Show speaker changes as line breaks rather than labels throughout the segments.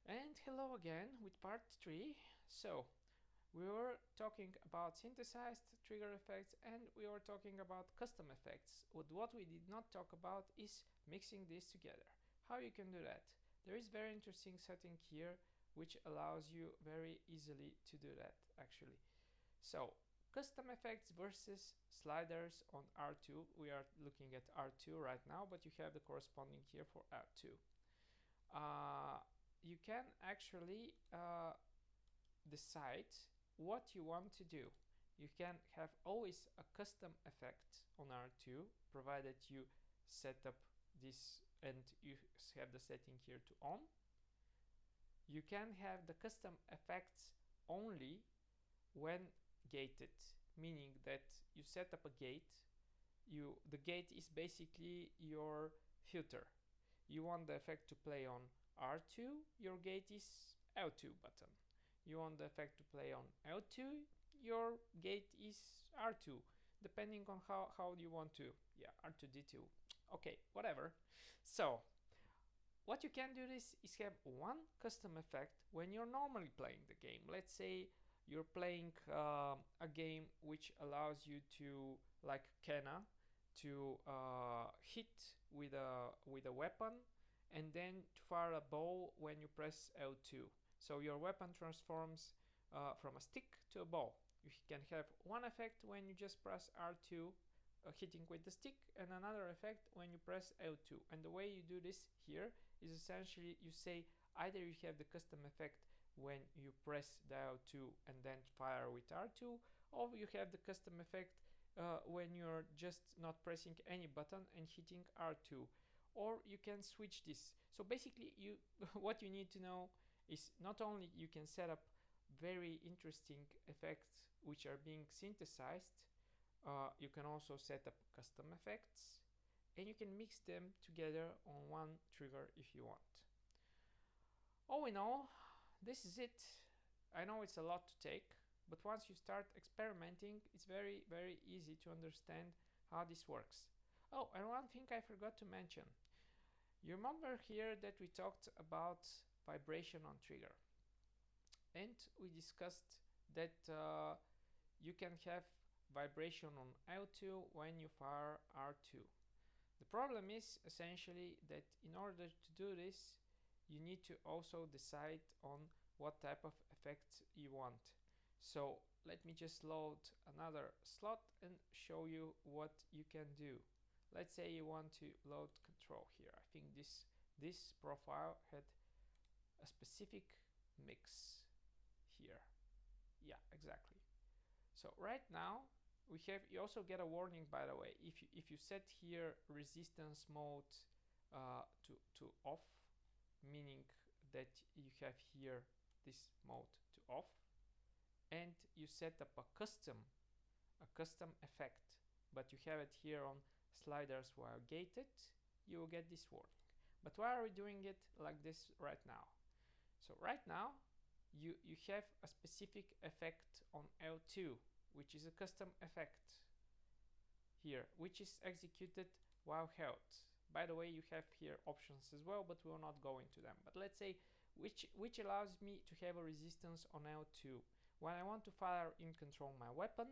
And hello again with part 3. So, we were talking about synthesized trigger effects and we were talking about custom effects. But what we did not talk about is mixing these together. How you can do that? There is very interesting setting here which allows you very easily to do that actually. So, custom effects versus sliders on R2. We are looking at R2 right now, but you have the corresponding here for R2. You can actually decide what you want to do. You can have always a custom effect on R2 provided you set up this and you have the setting here to on. You can have the custom effects only when gated, meaning that you set up a gate. The gate is basically your filter. You want the effect to play on R2, your gate is L2 button. You want the effect to play on L2, your gate is R2, depending on how you want to. Yeah, R2D2. Okay, whatever. So, what you can do is have one custom effect when you're normally playing the game. Let's say you're playing a game which allows you to, like Kenna, to hit with a weapon and then to fire a bow when you press L2. So your weapon transforms from a stick to a bow. You can have one effect when you just press R2 hitting with the stick, and another effect when you press L2. And the way you do this here is essentially you say either you have the custom effect when you press the L2 and then fire with R2, or you have the custom effect when you're just not pressing any button and hitting R2, or you can switch this. So basically what you need to know is not only you can set up very interesting effects which are being synthesized, you can also set up custom effects and you can mix them together on one trigger if you want. All in all, this is it. I know it's a lot to take, but once you start experimenting, it's very easy to understand how this works. Oh, and one thing I forgot to mention. You remember here that we talked about vibration on trigger, and we discussed that you can have vibration on L2 when you fire R2. The problem is essentially that in order to do this, you need to also decide on what type of effect you want. So let me just load another slot and show you what you can do. Let's say you want to load control here. I think this profile had a specific mix here. Yeah, exactly. So right now you also get a warning, by the way, if you set here resistance mode to off, meaning that you have here this mode to off, and you set up a custom effect, but you have it here on sliders while gated, you will get this warning. But why are we doing it like this right now? So right now you have a specific effect on L2, which is a custom effect here, which is executed while held. By the way, you have here options as well, but we will not go into them. But let's say which allows me to have a resistance on L2. When I want to fire in control my weapon,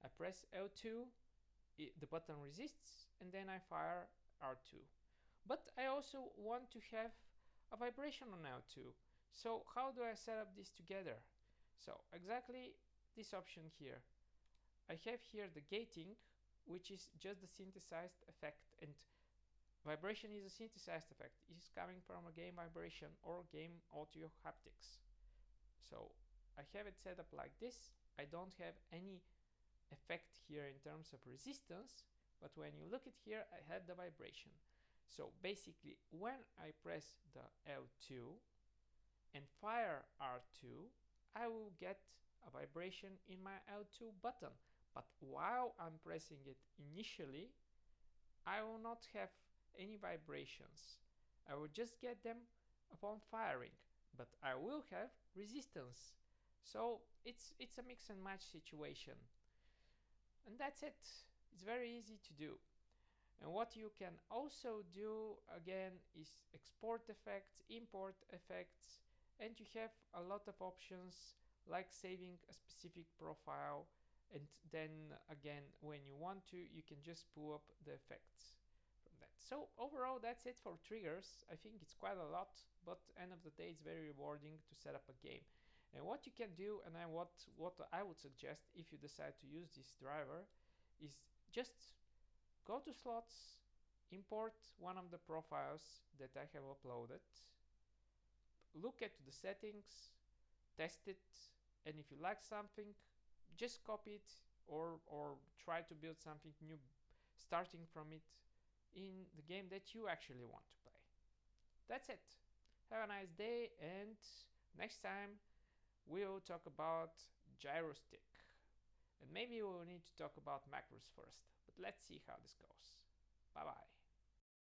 I press L2, the button resists, and then I fire R2. But I also want to have a vibration on L2. So how do I set up this together? So exactly this option here. I have here the gating, which is just the synthesized effect, and vibration is a synthesized effect. It is coming from a game vibration or game audio haptics. So I have it set up like this. I don't have any effect here in terms of resistance, but when you look at here, I have the vibration. So basically, when I press the L2 and fire R2, I will get a vibration in my L2 button. But while I'm pressing it initially, I will not have any vibrations. I will just get them upon firing, but I will have resistance. So it's a mix and match situation. And that's it. It's very easy to do. And what you can also do again is export effects, import effects, and you have a lot of options like saving a specific profile, and then again when you want to you can just pull up the effects from that. So overall that's it for triggers. I think it's quite a lot, but end of the day it's very rewarding to set up a game. And what you can do, and what I would suggest if you decide to use this driver, is just go to slots, import one of the profiles that I have uploaded, look at the settings, test it, and if you like something, just copy it or try to build something new starting from it in the game that you actually want to play. That's it. Have a nice day, and next time we'll talk about gyrostick. And maybe we'll need to talk about macros first, but let's see how this goes. Bye bye.